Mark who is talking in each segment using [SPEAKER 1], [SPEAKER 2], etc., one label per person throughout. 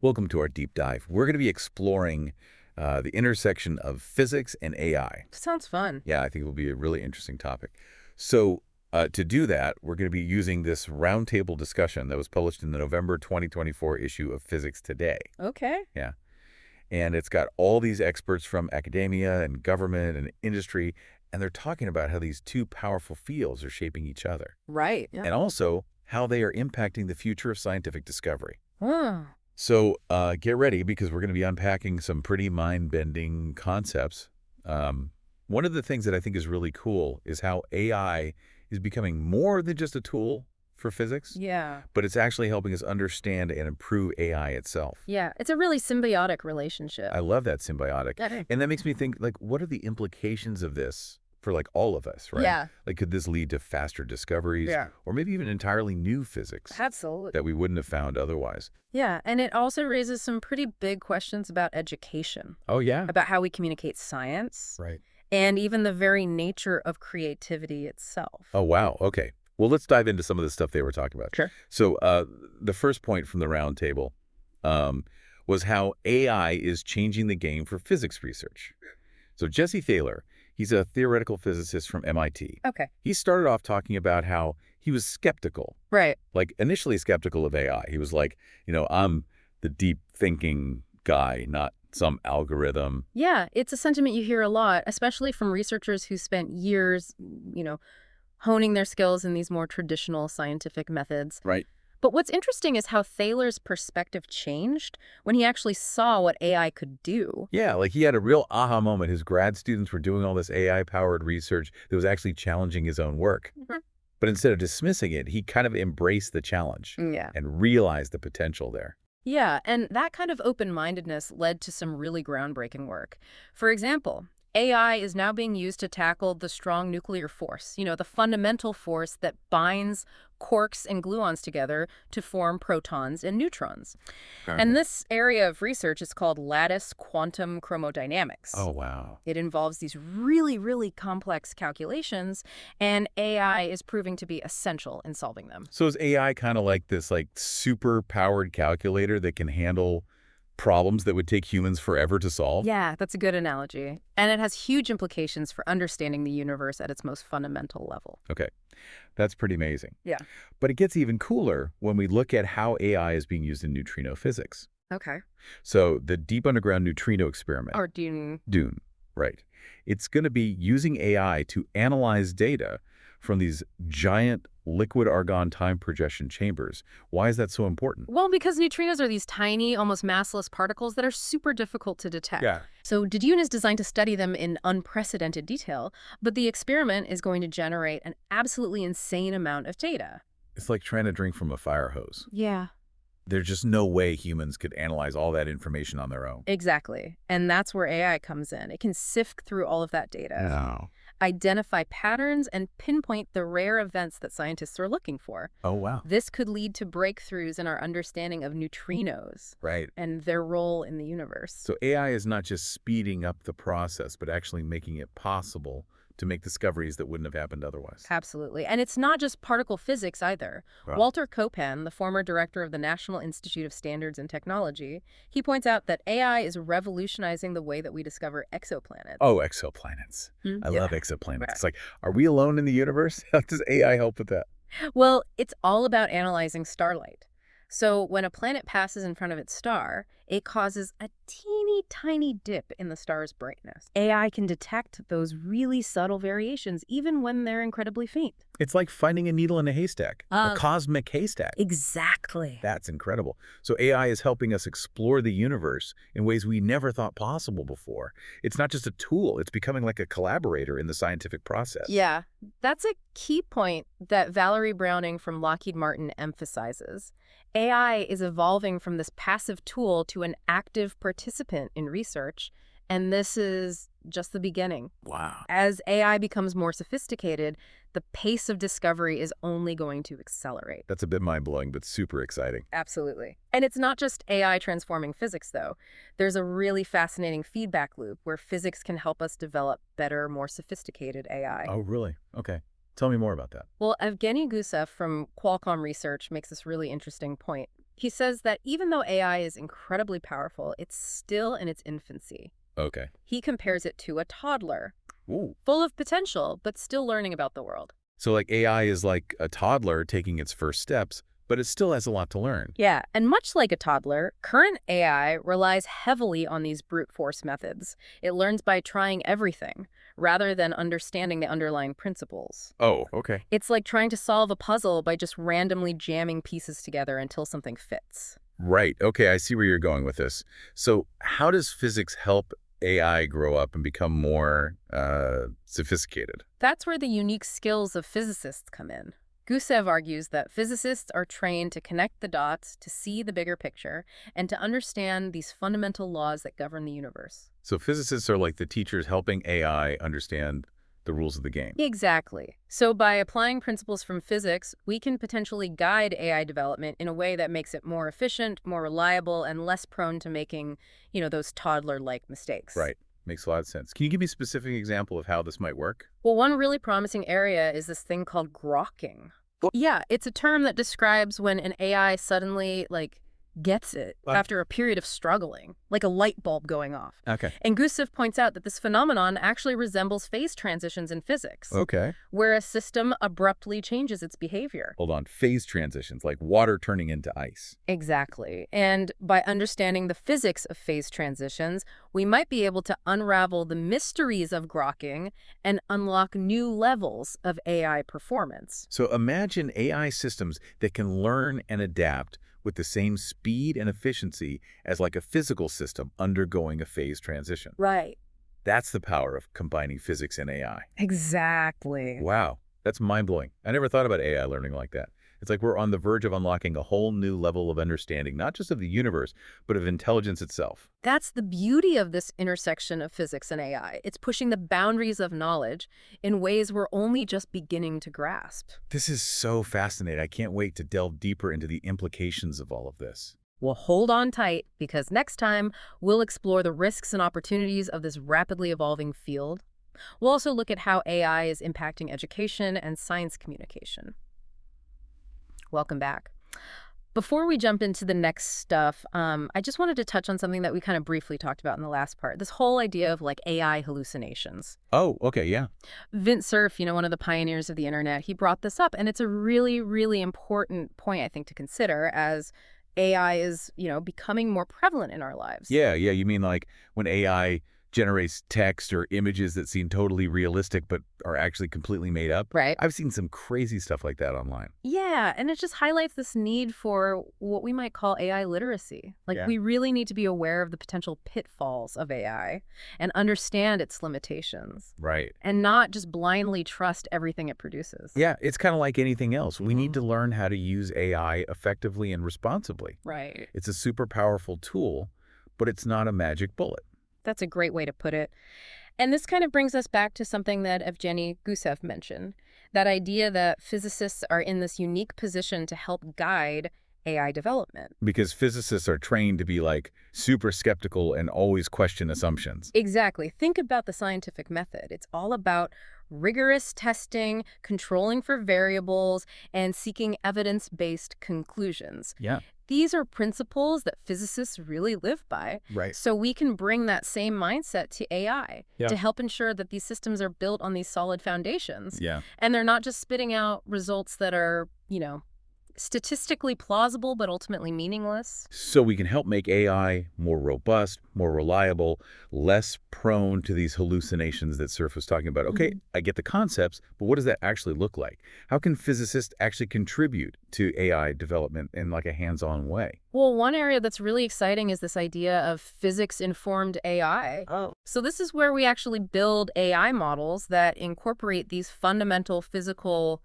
[SPEAKER 1] Welcome to our deep dive. We're going to be exploring the intersection of physics and AI.
[SPEAKER 2] Sounds fun.
[SPEAKER 1] Yeah, I think it will be a really interesting topic. So to do that, we're going to be using this roundtable discussion that was published in the November 2024 issue of Physics Today.
[SPEAKER 2] Okay.
[SPEAKER 1] Yeah. And it's got all these experts from academia and government and industry, and they're talking about how these two powerful fields are shaping each other.
[SPEAKER 2] Right. Yeah.
[SPEAKER 1] And also how they are impacting the future of scientific discovery.
[SPEAKER 2] Oh.
[SPEAKER 1] So get ready because we're going to be unpacking some pretty mind-bending concepts. One of the things that I think is really cool is how AI is becoming more than just a tool for physics,
[SPEAKER 2] Yeah.
[SPEAKER 1] but it's actually helping us understand and improve AI itself.
[SPEAKER 2] Yeah. It's a really symbiotic relationship.
[SPEAKER 1] I love that symbiotic.
[SPEAKER 2] Okay.
[SPEAKER 1] And that makes me think, like, what are the implications of this for, like, all of us, right?
[SPEAKER 2] Yeah.
[SPEAKER 1] Like, could this lead to faster discoveries or maybe even entirely new physics
[SPEAKER 2] Absolutely.
[SPEAKER 1] that we wouldn't have found otherwise?
[SPEAKER 2] Yeah. And it also raises some pretty big questions about education,
[SPEAKER 1] Oh, yeah.
[SPEAKER 2] about how we communicate science,
[SPEAKER 1] Right.
[SPEAKER 2] and even the very nature of creativity itself.
[SPEAKER 1] Oh, wow. Okay. Well, let's dive into some of the stuff they were talking about.
[SPEAKER 2] Sure.
[SPEAKER 1] So the first point from the round table was how AI is changing the game for physics research. So Jesse Thaler, he's a theoretical physicist from MIT.
[SPEAKER 2] Okay.
[SPEAKER 1] He started off talking about how he was skeptical,
[SPEAKER 2] Right.
[SPEAKER 1] like initially skeptical of AI. He was like, I'm the deep thinking guy, not some algorithm.
[SPEAKER 2] Yeah. It's a sentiment you hear a lot, especially from researchers who spent years, honing their skills in these more traditional scientific methods.
[SPEAKER 1] Right.
[SPEAKER 2] But what's interesting is how Thaler's perspective changed when he actually saw what AI could do.
[SPEAKER 1] Yeah, like he had a real aha moment. His grad students were doing all this AI-powered research that was actually challenging his own work.
[SPEAKER 2] Mhm.
[SPEAKER 1] But instead of dismissing it, he kind of embraced the challenge
[SPEAKER 2] Yeah.
[SPEAKER 1] and realized the potential there.
[SPEAKER 2] Yeah, and that kind of open-mindedness led to some really groundbreaking work. For example, AI is now being used to tackle the strong nuclear force, the fundamental force that binds quarks and gluons together to form protons and neutrons. And this area of research is called lattice quantum chromodynamics.
[SPEAKER 1] Oh, wow.
[SPEAKER 2] It involves these really, really complex calculations, and AI is proving to be essential in solving them.
[SPEAKER 1] So is AI kind of like this super-powered calculator that can handle problems that would take humans forever to solve?
[SPEAKER 2] Yeah, that's a good analogy. And it has huge implications for understanding the universe at its most fundamental level.
[SPEAKER 1] Okay, that's pretty amazing.
[SPEAKER 2] Yeah.
[SPEAKER 1] But it gets even cooler when we look at how AI is being used in neutrino physics.
[SPEAKER 2] Okay.
[SPEAKER 1] So the Deep Underground Neutrino Experiment.
[SPEAKER 2] Or Dune.
[SPEAKER 1] Dune, right. It's going to be using AI to analyze data from these giant liquid argon time projection chambers. Why is that so important?
[SPEAKER 2] Well, because neutrinos are these tiny, almost massless particles that are super difficult to detect.
[SPEAKER 1] Yeah.
[SPEAKER 2] So Dune is designed to study them in unprecedented detail, but the experiment is going to generate an absolutely insane amount of data.
[SPEAKER 1] It's like trying to drink from a fire hose.
[SPEAKER 2] Yeah.
[SPEAKER 1] There's just no way humans could analyze all that information on their own.
[SPEAKER 2] Exactly. And that's where AI comes in. It can sift through all of that data,
[SPEAKER 1] Oh.
[SPEAKER 2] identify patterns, and pinpoint the rare events that scientists are looking for.
[SPEAKER 1] Oh, wow.
[SPEAKER 2] This could lead to breakthroughs in our understanding of neutrinos
[SPEAKER 1] Right.
[SPEAKER 2] and their role in the universe.
[SPEAKER 1] So AI is not just speeding up the process, but actually making it possible to make discoveries that wouldn't have happened otherwise.
[SPEAKER 2] Absolutely. And it's not just particle physics either.
[SPEAKER 1] Wow.
[SPEAKER 2] Walter Koppen, the former director of the National Institute of Standards and Technology, he points out that AI is revolutionizing the way that we discover exoplanets.
[SPEAKER 1] Oh, exoplanets. I love exoplanets.
[SPEAKER 2] Right.
[SPEAKER 1] It's like, are we alone in the universe? How does AI help with that?
[SPEAKER 2] Well, it's all about analyzing starlight. So when a planet passes in front of its star, it causes a teeny tiny dip in the star's brightness. AI can detect those really subtle variations even when they're incredibly faint.
[SPEAKER 1] It's like finding a needle in a haystack, a cosmic haystack.
[SPEAKER 2] Exactly.
[SPEAKER 1] That's incredible. So AI is helping us explore the universe in ways we never thought possible before. It's not just a tool, it's becoming like a collaborator in the scientific process.
[SPEAKER 2] Yeah, that's a key point that Valerie Browning from Lockheed Martin emphasizes. AI is evolving from this passive tool to an active participant in research, and this is just the beginning.
[SPEAKER 1] Wow.
[SPEAKER 2] As AI becomes more sophisticated, the pace of discovery is only going to accelerate.
[SPEAKER 1] That's a bit mind-blowing, but super exciting.
[SPEAKER 2] Absolutely. And it's not just AI transforming physics, though. There's a really fascinating feedback loop where physics can help us develop better, more sophisticated AI.
[SPEAKER 1] Oh, really? Okay. Tell me more about that.
[SPEAKER 2] Well, Evgeny Gusev from Qualcomm Research makes this really interesting point. He says that even though AI is incredibly powerful, it's still in its infancy.
[SPEAKER 1] Okay.
[SPEAKER 2] He compares it to a toddler,
[SPEAKER 1] Ooh.
[SPEAKER 2] full of potential, but still learning about the world.
[SPEAKER 1] So like AI is like a toddler taking its first steps, but it still has a lot to learn.
[SPEAKER 2] Yeah, and much like a toddler, current AI relies heavily on these brute force methods. It learns by trying everything, rather than understanding the underlying principles.
[SPEAKER 1] Oh, okay.
[SPEAKER 2] It's like trying to solve a puzzle by just randomly jamming pieces together until something fits.
[SPEAKER 1] Right. Okay, I see where you're going with this. So how does physics help AI grow up and become more sophisticated?
[SPEAKER 2] That's where the unique skills of physicists come in. Gusev argues that physicists are trained to connect the dots, to see the bigger picture, and to understand these fundamental laws that govern the universe.
[SPEAKER 1] So physicists are like the teachers helping AI understand the rules of the game.
[SPEAKER 2] Exactly. So by applying principles from physics, we can potentially guide AI development in a way that makes it more efficient, more reliable, and less prone to making, those toddler-like mistakes.
[SPEAKER 1] Right. Makes a lot of sense. Can you give me a specific example of how this might work?
[SPEAKER 2] Well, one really promising area is this thing called grokking. Yeah, it's a term that describes when an AI suddenly, gets it after a period of struggling, like a light bulb going off.
[SPEAKER 1] Okay.
[SPEAKER 2] And Gusev points out that this phenomenon actually resembles phase transitions in physics,
[SPEAKER 1] Okay.
[SPEAKER 2] where a system abruptly changes its behavior.
[SPEAKER 1] Hold on. Phase transitions, like water turning into ice.
[SPEAKER 2] Exactly. And by understanding the physics of phase transitions, we might be able to unravel the mysteries of grokking and unlock new levels of AI performance.
[SPEAKER 1] So imagine AI systems that can learn and adapt with the same speed and efficiency as like a physical system undergoing a phase transition.
[SPEAKER 2] Right.
[SPEAKER 1] That's the power of combining physics and AI.
[SPEAKER 2] Exactly.
[SPEAKER 1] Wow, that's mind-blowing. I never thought about AI learning like that. It's like we're on the verge of unlocking a whole new level of understanding, not just of the universe, but of intelligence itself.
[SPEAKER 2] That's the beauty of this intersection of physics and AI. It's pushing the boundaries of knowledge in ways we're only just beginning to grasp.
[SPEAKER 1] This is so fascinating. I can't wait to delve deeper into the implications of all of this.
[SPEAKER 2] Well, hold on tight, because next time we'll explore the risks and opportunities of this rapidly evolving field. We'll also look at how AI is impacting education and science communication. Welcome back. Before we jump into the next stuff, I just wanted to touch on something that we kind of briefly talked about in the last part, this whole idea of AI hallucinations.
[SPEAKER 1] Oh, okay, yeah.
[SPEAKER 2] Vint Cerf, one of the pioneers of the internet, he brought this up, and it's a really, really important point, I think, to consider as AI is, becoming more prevalent in our lives.
[SPEAKER 1] Yeah, you mean like when AI generates text or images that seem totally realistic but are actually completely made up?
[SPEAKER 2] Right.
[SPEAKER 1] I've seen some crazy stuff like that online.
[SPEAKER 2] Yeah, and it just highlights this need for what we might call AI literacy.
[SPEAKER 1] Yeah.
[SPEAKER 2] We really need to be aware of the potential pitfalls of AI and understand its limitations,
[SPEAKER 1] Right.
[SPEAKER 2] and not just blindly trust everything it produces.
[SPEAKER 1] Yeah, it's kind of like anything else. We need to learn how to use AI effectively and responsibly.
[SPEAKER 2] Right.
[SPEAKER 1] It's a super powerful tool, but it's not a magic bullet.
[SPEAKER 2] That's a great way to put it. And this kind of brings us back to something that Evgeny Gusev mentioned, that idea that physicists are in this unique position to help guide AI development.
[SPEAKER 1] Because physicists are trained to be like super skeptical and always question assumptions.
[SPEAKER 2] Exactly. Think about the scientific method. It's all about rigorous testing, controlling for variables, and seeking evidence-based conclusions.
[SPEAKER 1] Yeah.
[SPEAKER 2] These are principles that physicists really live by.
[SPEAKER 1] Right.
[SPEAKER 2] So we can bring that same mindset to AI to help ensure that these systems are built on these solid foundations.
[SPEAKER 1] Yeah.
[SPEAKER 2] And they're not just spitting out results that are, statistically plausible but ultimately meaningless.
[SPEAKER 1] So we can help make AI more robust, more reliable, less prone to these hallucinations that Cerf was talking about. Okay, I get the concepts, but what does that actually look like? How can physicists actually contribute to AI development in like a hands-on way?
[SPEAKER 2] Well, one area that's really exciting is this idea of physics-informed AI.
[SPEAKER 1] Oh.
[SPEAKER 2] So this is where we actually build AI models that incorporate these fundamental physical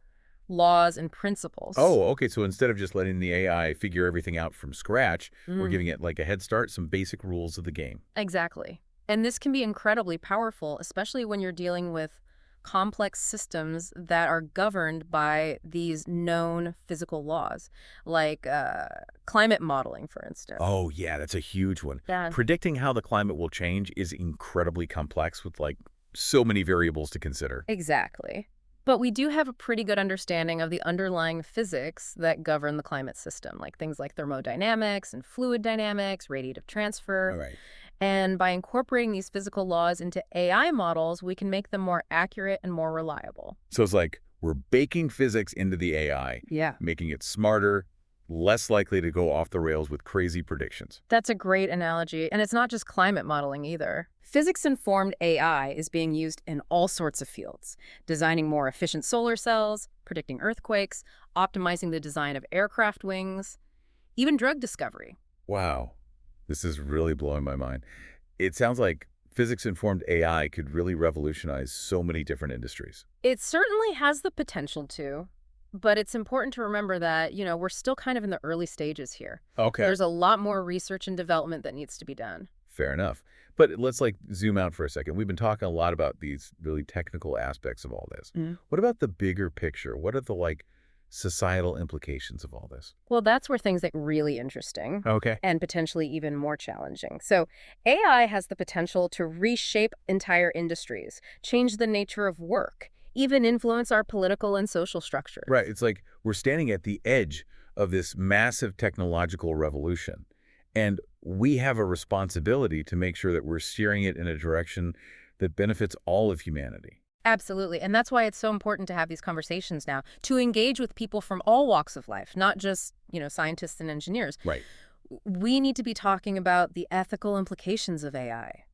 [SPEAKER 2] laws and principles.
[SPEAKER 1] Oh, okay. So instead of just letting the AI figure everything out from scratch, we're giving it like a head start, some basic rules of the game.
[SPEAKER 2] Exactly. And this can be incredibly powerful, especially when you're dealing with complex systems that are governed by these known physical laws, like climate modeling, for instance.
[SPEAKER 1] Oh, yeah, that's a huge one.
[SPEAKER 2] Yeah.
[SPEAKER 1] Predicting how the climate will change is incredibly complex with like so many variables to consider.
[SPEAKER 2] Exactly. But we do have a pretty good understanding of the underlying physics that govern the climate system, like things like thermodynamics and fluid dynamics, radiative transfer.
[SPEAKER 1] All right.
[SPEAKER 2] And by incorporating these physical laws into AI models, we can make them more accurate and more reliable.
[SPEAKER 1] So it's like we're baking physics into the AI,
[SPEAKER 2] Yeah.
[SPEAKER 1] making it smarter, less likely to go off the rails with crazy predictions.
[SPEAKER 2] That's a great analogy. And it's not just climate modeling either. Physics-informed AI is being used in all sorts of fields, designing more efficient solar cells, predicting earthquakes, optimizing the design of aircraft wings, even drug discovery.
[SPEAKER 1] Wow. This is really blowing my mind. It sounds like physics-informed AI could really revolutionize so many different industries.
[SPEAKER 2] It certainly has the potential to, but it's important to remember that, we're still kind of in the early stages here.
[SPEAKER 1] Okay.
[SPEAKER 2] There's a lot more research and development that needs to be done.
[SPEAKER 1] Fair enough. But let's zoom out for a second. We've been talking a lot about these really technical aspects of all this. What about the bigger picture? What are the societal implications of all this?
[SPEAKER 2] Well, that's where things get really interesting
[SPEAKER 1] Okay.
[SPEAKER 2] and potentially even more challenging. So AI has the potential to reshape entire industries, change the nature of work, even influence our political and social structures.
[SPEAKER 1] Right. It's like we're standing at the edge of this massive technological revolution. And we have a responsibility to make sure that we're steering it in a direction that benefits all of humanity.
[SPEAKER 2] Absolutely. And that's why it's so important to have these conversations now, to engage with people from all walks of life, not just, scientists and engineers.
[SPEAKER 1] Right.
[SPEAKER 2] We need to be talking about the ethical implications of AI,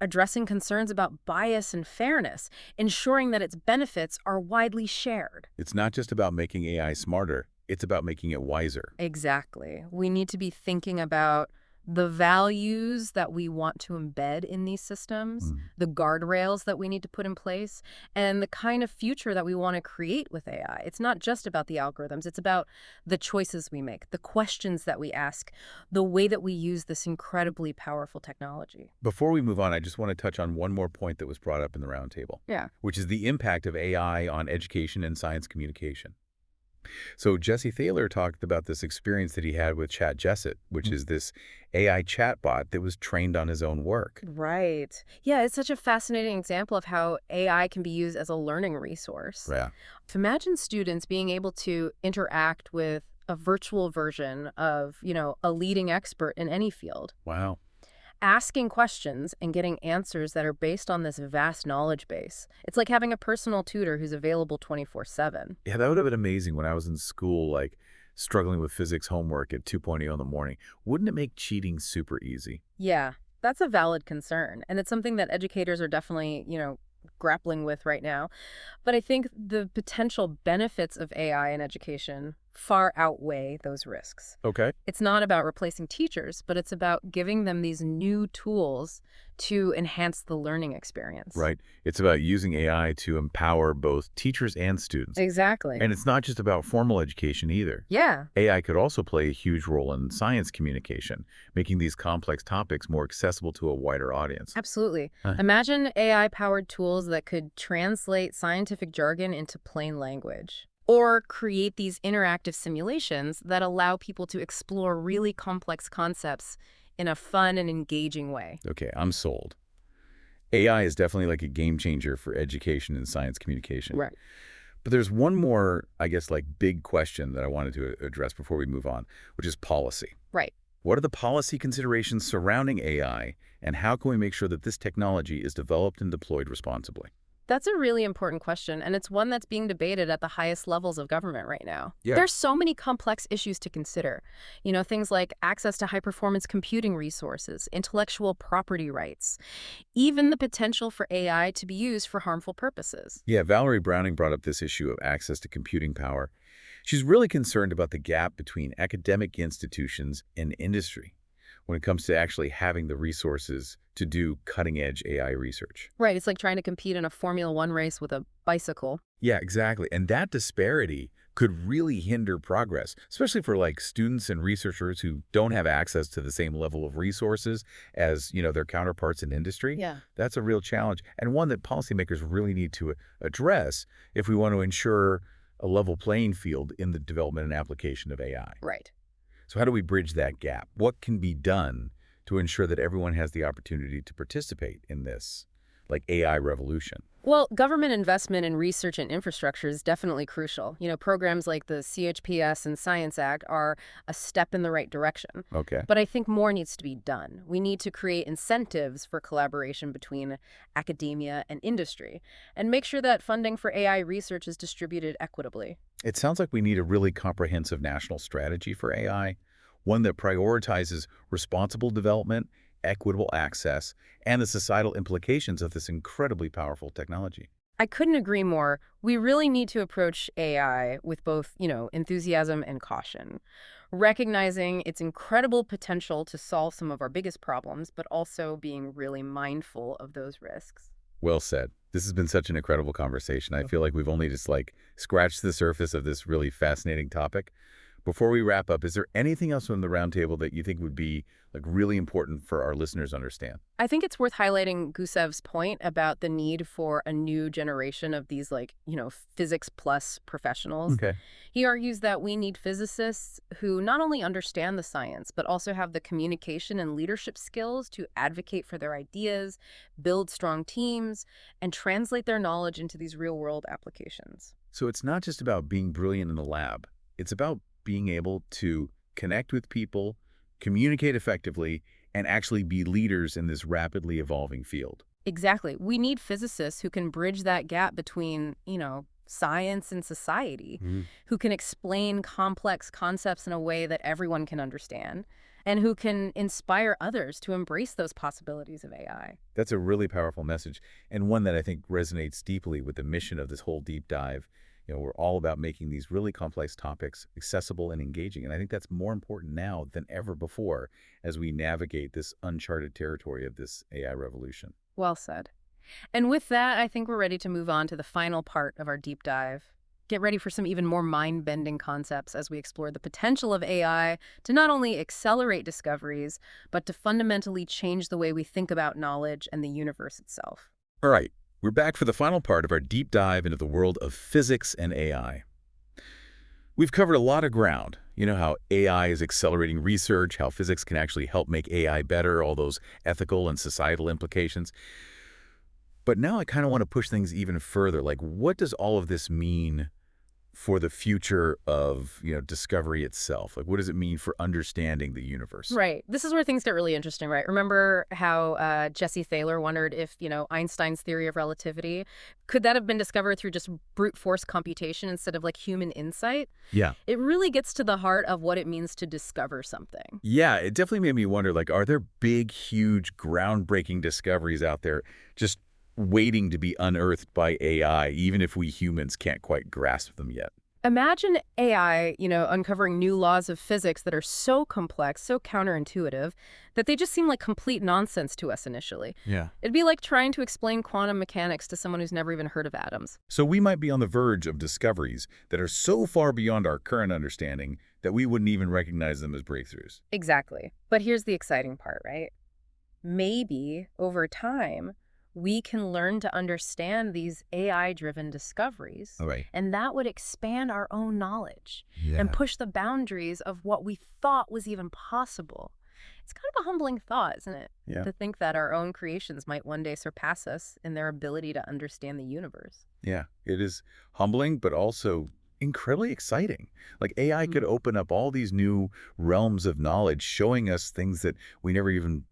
[SPEAKER 2] addressing concerns about bias and fairness, ensuring that its benefits are widely shared.
[SPEAKER 1] It's not just about making AI smarter. It's about making it wiser.
[SPEAKER 2] Exactly. We need to be thinking about the values that we want to embed in these systems, the guardrails that we need to put in place, and the kind of future that we want to create with AI. It's not just about the algorithms. It's about the choices we make, the questions that we ask, the way that we use this incredibly powerful technology.
[SPEAKER 1] Before we move on, I just want to touch on one more point that was brought up in the roundtable,
[SPEAKER 2] Yeah.
[SPEAKER 1] which is the impact of AI on education and science communication. So Jesse Thaler talked about this experience that he had with ChatJessit, which is this AI chatbot that was trained on his own work.
[SPEAKER 2] Right. Yeah, it's such a fascinating example of how AI can be used as a learning resource.
[SPEAKER 1] Yeah.
[SPEAKER 2] Imagine students being able to interact with a virtual version of, a leading expert in any field,
[SPEAKER 1] Wow.
[SPEAKER 2] asking questions and getting answers that are based on this vast knowledge base. It's like having a personal tutor who's available 24/7.
[SPEAKER 1] Yeah, that would have been amazing when I was in school, struggling with physics homework at 2:0 in the morning. Wouldn't it make cheating super easy?
[SPEAKER 2] Yeah, that's a valid concern. And it's something that educators are definitely, grappling with right now. But I think the potential benefits of AI in education far outweigh those risks.
[SPEAKER 1] Okay.
[SPEAKER 2] It's not about replacing teachers, but it's about giving them these new tools to enhance the learning experience.
[SPEAKER 1] Right. It's about using AI to empower both teachers and students.
[SPEAKER 2] Exactly.
[SPEAKER 1] And it's not just about formal education either.
[SPEAKER 2] Yeah.
[SPEAKER 1] AI could also play a huge role in science communication, making these complex topics more accessible to a wider audience.
[SPEAKER 2] Absolutely.
[SPEAKER 1] Huh.
[SPEAKER 2] Imagine AI-powered tools that could translate scientific jargon into plain language, or create these interactive simulations that allow people to explore really complex concepts in a fun and engaging way.
[SPEAKER 1] Okay, I'm sold. AI is definitely like a game changer for education and science communication.
[SPEAKER 2] Right.
[SPEAKER 1] But there's one more, I guess, big question that I wanted to address before we move on, which is policy.
[SPEAKER 2] Right.
[SPEAKER 1] What are the policy considerations surrounding AI, and how can we make sure that this technology is developed and deployed responsibly?
[SPEAKER 2] That's a really important question, and it's one that's being debated at the highest levels of government right now.
[SPEAKER 1] Yeah.
[SPEAKER 2] There's so many complex issues to consider. Things like access to high-performance computing resources, intellectual property rights, even the potential for AI to be used for harmful purposes.
[SPEAKER 1] Yeah, Valerie Browning brought up this issue of access to computing power. She's really concerned about the gap between academic institutions and industry when it comes to actually having the resources to do cutting-edge AI research.
[SPEAKER 2] Right, it's like trying to compete in a Formula One race with a bicycle.
[SPEAKER 1] Yeah, exactly. And that disparity could really hinder progress, especially for students and researchers who don't have access to the same level of resources as, their counterparts in industry.
[SPEAKER 2] Yeah.
[SPEAKER 1] That's a real challenge, and one that policymakers really need to address if we want to ensure a level playing field in the development and application of AI.
[SPEAKER 2] Right.
[SPEAKER 1] So how do we bridge that gap? What can be done to ensure that everyone has the opportunity to participate in this, AI revolution?
[SPEAKER 2] Well, government investment in research and infrastructure is definitely crucial. Programs like the CHPS and Science Act are a step in the right direction.
[SPEAKER 1] Okay.
[SPEAKER 2] But I think more needs to be done. We need to create incentives for collaboration between academia and industry and make sure that funding for AI research is distributed equitably.
[SPEAKER 1] It sounds like we need a really comprehensive national strategy for AI, one that prioritizes responsible development, equitable access, and the societal implications of this incredibly powerful technology.
[SPEAKER 2] I couldn't agree more. We really need to approach AI with both, enthusiasm and caution, recognizing its incredible potential to solve some of our biggest problems, but also being really mindful of those risks.
[SPEAKER 1] Well said. This has been such an incredible conversation. I feel like we've only just scratched the surface of this really fascinating topic. Before we wrap up, is there anything else on the roundtable that you think would be really important for our listeners to understand?
[SPEAKER 2] I think it's worth highlighting Gusev's point about the need for a new generation of these, physics plus professionals.
[SPEAKER 1] Okay.
[SPEAKER 2] He argues that we need physicists who not only understand the science, but also have the communication and leadership skills to advocate for their ideas, build strong teams, and translate their knowledge into these real-world applications.
[SPEAKER 1] So it's not just about being brilliant in the lab. It's about being able to connect with people, communicate effectively, and actually be leaders in this rapidly evolving field.
[SPEAKER 2] Exactly. We need physicists who can bridge that gap between, science and society,
[SPEAKER 1] Mhm.
[SPEAKER 2] who can explain complex concepts in a way that everyone can understand, and who can inspire others to embrace those possibilities of AI.
[SPEAKER 1] That's a really powerful message, and one that I think resonates deeply with the mission of this whole deep dive. We're all about making these really complex topics accessible and engaging, and I think that's more important now than ever before as we navigate this uncharted territory of this AI revolution.
[SPEAKER 2] Well said. And with that, I think we're ready to move on to the final part of our deep dive. Get ready for some even more mind-bending concepts as we explore the potential of AI to not only accelerate discoveries, but to fundamentally change the way we think about knowledge and the universe itself.
[SPEAKER 1] All right, we're back for the final part of our deep dive into the world of physics and AI. We've covered a lot of ground. How AI is accelerating research, how physics can actually help make AI better, all those ethical and societal implications. But now I kind of want to push things even further. What does all of this mean for the future of, discovery itself? What does it mean for understanding the universe?
[SPEAKER 2] Right. This is where things get really interesting, right? Remember how Jesse Thaler wondered if, Einstein's theory of relativity, could that have been discovered through just brute force computation instead of human insight?
[SPEAKER 1] Yeah.
[SPEAKER 2] It really gets to the heart of what it means to discover something.
[SPEAKER 1] Yeah, it definitely made me wonder, are there big, huge, groundbreaking discoveries out there just waiting to be unearthed by AI, even if we humans can't quite grasp them yet?
[SPEAKER 2] Imagine AI, uncovering new laws of physics that are so complex, so counterintuitive, that they just seem like complete nonsense to us initially.
[SPEAKER 1] Yeah.
[SPEAKER 2] It'd be like trying to explain quantum mechanics to someone who's never even heard of atoms.
[SPEAKER 1] So we might be on the verge of discoveries that are so far beyond our current understanding that we wouldn't even recognize them as breakthroughs.
[SPEAKER 2] Exactly. But here's the exciting part, right? Maybe, over time, we can learn to understand these AI-driven discoveries,
[SPEAKER 1] All right.
[SPEAKER 2] and that would expand our own knowledge
[SPEAKER 1] Yeah.
[SPEAKER 2] and push the boundaries of what we thought was even possible. It's kind of a humbling thought, isn't it?
[SPEAKER 1] Yeah.
[SPEAKER 2] To think that our own creations might one day surpass us in their ability to understand the universe.
[SPEAKER 1] Yeah. It is humbling, but also incredibly exciting. AI could open up all these new realms of knowledge, showing us things that we never even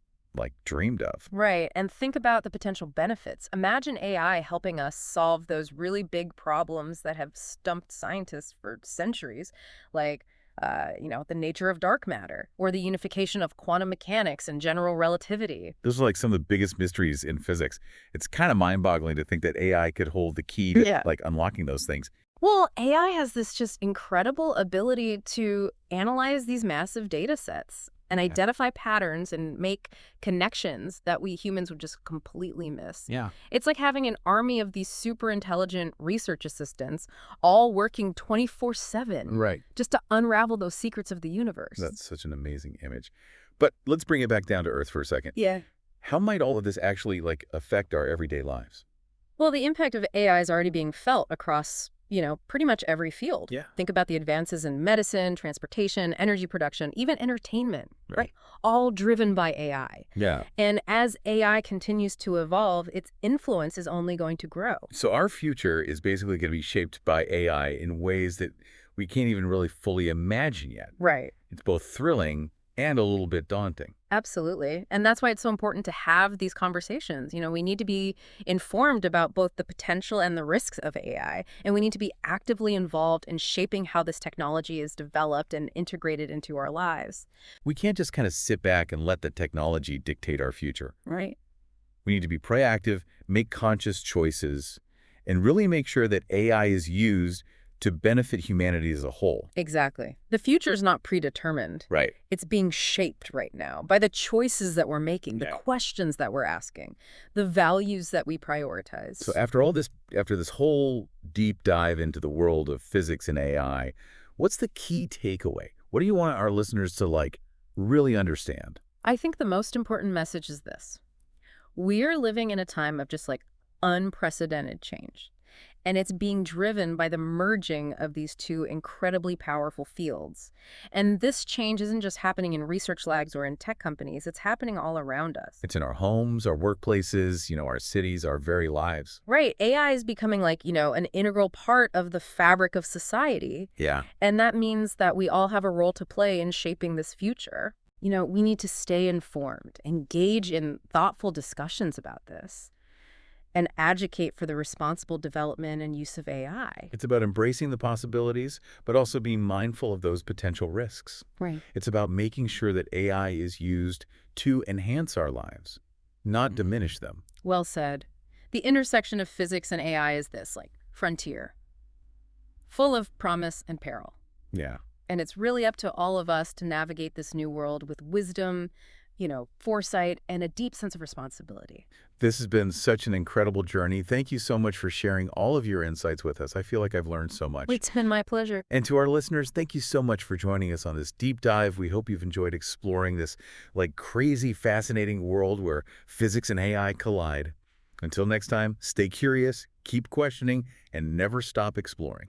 [SPEAKER 1] dreamed of.
[SPEAKER 2] Right, and think about the potential benefits. Imagine AI helping us solve those really big problems that have stumped scientists for centuries, like, the nature of dark matter, or the unification of quantum mechanics and general relativity.
[SPEAKER 1] Those are some of the biggest mysteries in physics. It's kind of mind-boggling to think that AI could hold the key to
[SPEAKER 2] Yeah.
[SPEAKER 1] unlocking those things.
[SPEAKER 2] Well, AI has this just incredible ability to analyze these massive data sets and identify patterns and make connections that we humans would just completely miss.
[SPEAKER 1] Yeah.
[SPEAKER 2] It's like having an army of these super intelligent research assistants all working 24/7
[SPEAKER 1] Right.
[SPEAKER 2] just to unravel those secrets of the universe.
[SPEAKER 1] That's such an amazing image. But let's bring it back down to Earth for a second.
[SPEAKER 2] Yeah.
[SPEAKER 1] How might all of this actually affect our everyday lives?
[SPEAKER 2] Well, the impact of AI is already being felt across pretty much every field.
[SPEAKER 1] Yeah.
[SPEAKER 2] Think about the advances in medicine, transportation, energy production, even entertainment,
[SPEAKER 1] Right.
[SPEAKER 2] right? All driven by AI.
[SPEAKER 1] Yeah.
[SPEAKER 2] And as AI continues to evolve, its influence is only going to grow.
[SPEAKER 1] So our future is basically going to be shaped by AI in ways that we can't even really fully imagine yet.
[SPEAKER 2] Right.
[SPEAKER 1] It's both thrilling and a little bit daunting.
[SPEAKER 2] Absolutely. And that's why it's so important to have these conversations. We need to be informed about both the potential and the risks of AI. And we need to be actively involved in shaping how this technology is developed and integrated into our lives.
[SPEAKER 1] We can't just kind of sit back and let the technology dictate our future.
[SPEAKER 2] Right.
[SPEAKER 1] We need to be proactive, make conscious choices, and really make sure that AI is used to benefit humanity as a whole.
[SPEAKER 2] Exactly. The future is not predetermined.
[SPEAKER 1] Right.
[SPEAKER 2] It's being shaped right now by the choices that we're making, the
[SPEAKER 1] Yeah.
[SPEAKER 2] questions that we're asking, the values that we
[SPEAKER 1] So
[SPEAKER 2] prioritize.
[SPEAKER 1] after this whole deep dive into the world of physics and AI, what's the key takeaway? What do you want our listeners to really understand?
[SPEAKER 2] I think the most important message is this. We're living in a time of just unprecedented change. And it's being driven by the merging of these two incredibly powerful fields. And this change isn't just happening in research labs or in tech companies, it's happening all around us.
[SPEAKER 1] It's in our homes, our workplaces, our cities, our very lives.
[SPEAKER 2] Right. AI is becoming an integral part of the fabric of society.
[SPEAKER 1] Yeah.
[SPEAKER 2] And that means that we all have a role to play in shaping this future. We need to stay informed, engage in thoughtful discussions about this, and advocate for the responsible development and use of AI.
[SPEAKER 1] It's about embracing the possibilities, but also being mindful of those potential risks.
[SPEAKER 2] Right.
[SPEAKER 1] It's about making sure that AI is used to enhance our lives, not diminish them.
[SPEAKER 2] Well said. The intersection of physics and AI is this, frontier, full of promise and peril.
[SPEAKER 1] Yeah.
[SPEAKER 2] And it's really up to all of us to navigate this new world with wisdom, foresight, and a deep sense of responsibility.
[SPEAKER 1] This has been such an incredible journey. Thank you so much for sharing all of your insights with us. I feel like I've learned so much.
[SPEAKER 2] It's been my pleasure.
[SPEAKER 1] And to our listeners, thank you so much for joining us on this deep dive. We hope you've enjoyed exploring this crazy, fascinating world where physics and AI collide. Until next time, stay curious, keep questioning, and never stop exploring.